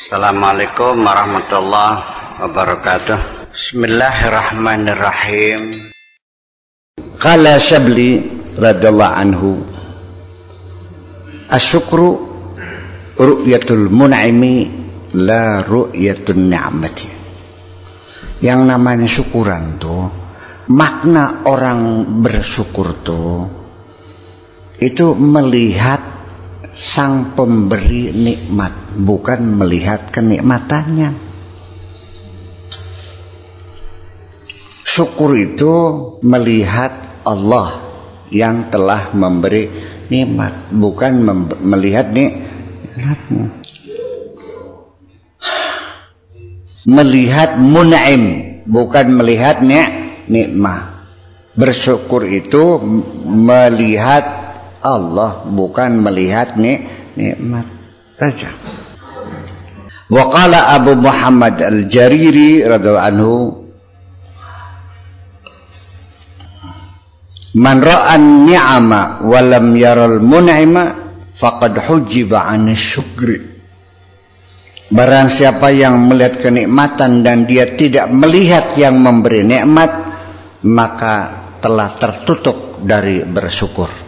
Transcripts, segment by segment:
Assalamualaikum warahmatullahi wabarakatuh. Bismillahirrahmanirrahim. Qala Syabli radhiyallahu anhu, asyukru ru'yatul mun'imi la ru'yatun ni'mati. Yang namanya syukuran tuh, makna orang bersyukur tuh itu melihat sang pemberi nikmat, bukan melihat kenikmatannya. Syukur itu melihat Allah yang telah memberi nikmat, bukan melihat nikmatmu. Melihat mun'im, bukan melihat nikmat. Bersyukur itu melihat Allah, bukan melihat nikmat saja. Wa qala Abu Muhammad Al-Jariri radhiyallahu anhu, man ra'an ni'ama wa lam yaral mun'ima faqad hujiba 'an syukri. Barang siapa yang melihat kenikmatan dan dia tidak melihat yang memberi nikmat, maka telah tertutup dari bersyukur.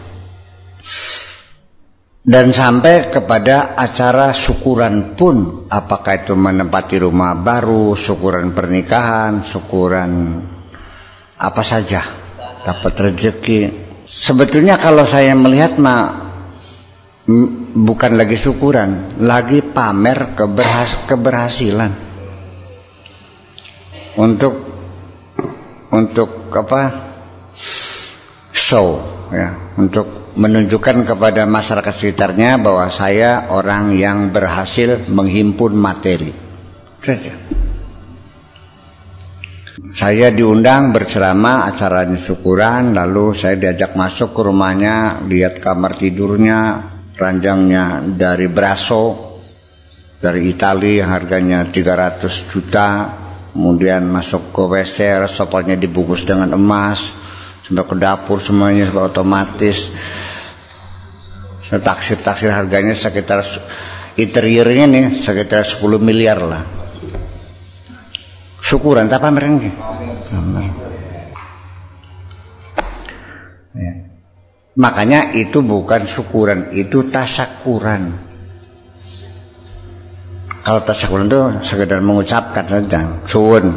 Dan sampai kepada acara syukuran pun, apakah itu menempati rumah baru, syukuran pernikahan, syukuran apa saja, dapat rezeki. Sebetulnya kalau saya melihat bukan lagi syukuran, lagi pamer keberhasilan. Untuk apa? Show ya, untuk menunjukkan kepada masyarakat sekitarnya bahwa saya orang yang berhasil menghimpun materi saja. Saya diundang berceramah, acaranya syukuran, lalu saya diajak masuk ke rumahnya, lihat kamar tidurnya, ranjangnya dari Braso, dari Italia, harganya 300 juta, kemudian masuk ke WC, restopannya dibungkus dengan emas, sampai ke dapur semuanya otomatis. Taksir harganya sekitar, interiornya nih sekitar 10 miliar lah. Syukuran tak pameran ya. Makanya itu bukan syukuran, itu tasyakuran. Kalau tasyakuran itu sekedar mengucapkan saja, suwun.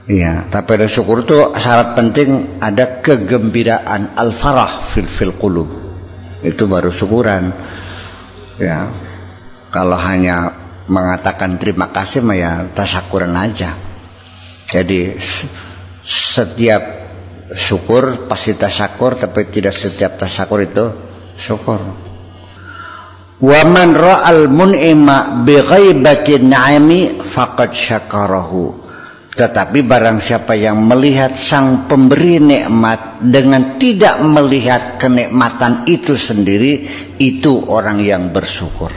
Iya, tapi ada syukur itu syarat penting ada kegembiraan, al-farah fil qulub. Itu baru syukuran. Ya. Kalau hanya mengatakan terima kasih mah ya tasyakuran aja. Jadi setiap syukur pasti tasyakur, tapi tidak setiap tasyakur itu syukur. Wa man ra'al mun'ima bi ghaibatin na'ami faqad syakarahu. Tetapi barang siapa yang melihat sang pemberi nikmat dengan tidak melihat kenikmatan itu sendiri, itu orang yang bersyukur.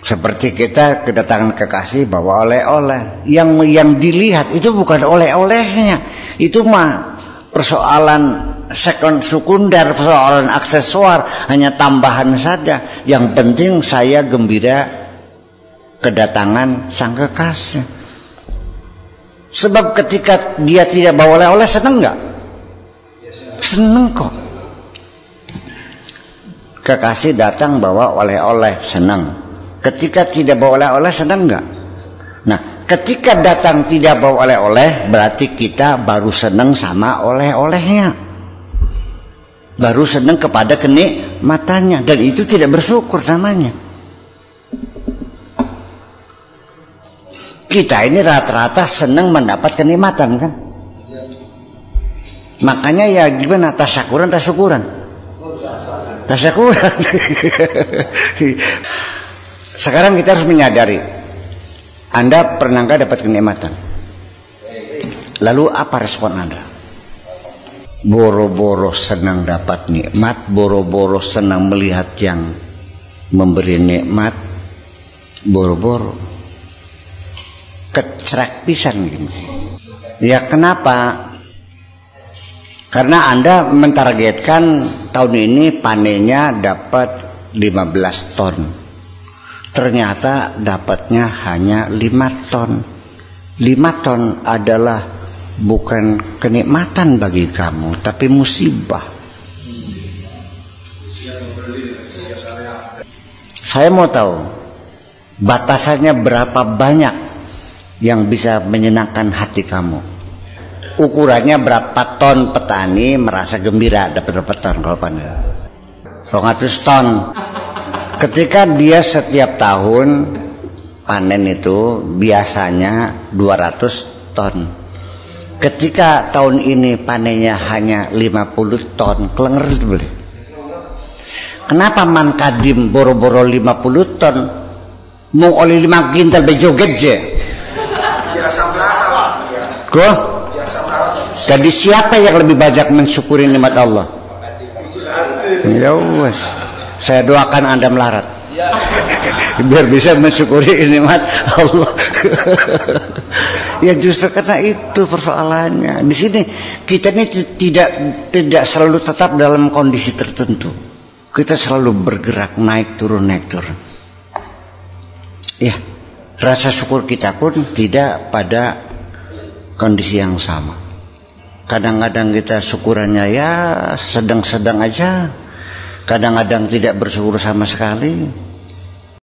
Seperti kita kedatangan kekasih bawa oleh-oleh, yang dilihat itu bukan oleh-olehnya, itu mah persoalan sekunder, persoalan aksesoris, hanya tambahan saja. Yang penting saya gembira kedatangan sang kekasih. Sebab ketika dia tidak bawa oleh-oleh, senang nggak? Senang kok. Kekasih datang bawa oleh-oleh, senang. Ketika tidak bawa oleh-oleh, senang nggak? Nah, ketika datang tidak bawa oleh-oleh, berarti kita baru senang sama oleh-olehnya, baru senang kepada kenikmatannya, dan itu tidak bersyukur namanya. Kita ini rata-rata senang mendapat kenikmatan kan. Makanya ya gimana, tasyakuran, tasyakuran. Sekarang kita harus menyadari, Anda pernah nggak dapat kenikmatan? Lalu apa respon Anda? Boro-boro senang dapat nikmat, boro-boro senang melihat yang memberi nikmat, boro-boro kecrek pisan gitu. Ya kenapa? Karena Anda mentargetkan tahun ini panennya dapat 15 ton. ternyata dapatnya hanya 5 ton. 5 ton adalah bukan kenikmatan bagi kamu, tapi musibah. Saya mau tahu batasannya berapa banyak yang bisa menyenangkan hati kamu. Ukurannya berapa ton petani merasa gembira dapat berapa ton kalau panen? 200 ton. Ketika dia setiap tahun panen itu biasanya 200 ton. Ketika tahun ini panennya hanya 50 ton, kelenger itu boleh. Kenapa man kadim boro-boro 50 ton mau oleh 5 kintal bejoget je? Kok? Jadi siapa yang lebih banyak mensyukuri nikmat Allah? Ya wes. Saya doakan Anda melarat biar bisa mensyukuri nikmat Allah. Ya justru karena itu persoalannya. Di sini kita ini tidak selalu tetap dalam kondisi tertentu. Kita selalu bergerak naik turun. Ya, rasa syukur kita pun tidak pada kondisi yang sama. Kadang-kadang kita syukurannya ya sedang-sedang aja. Kadang-kadang tidak bersyukur sama sekali.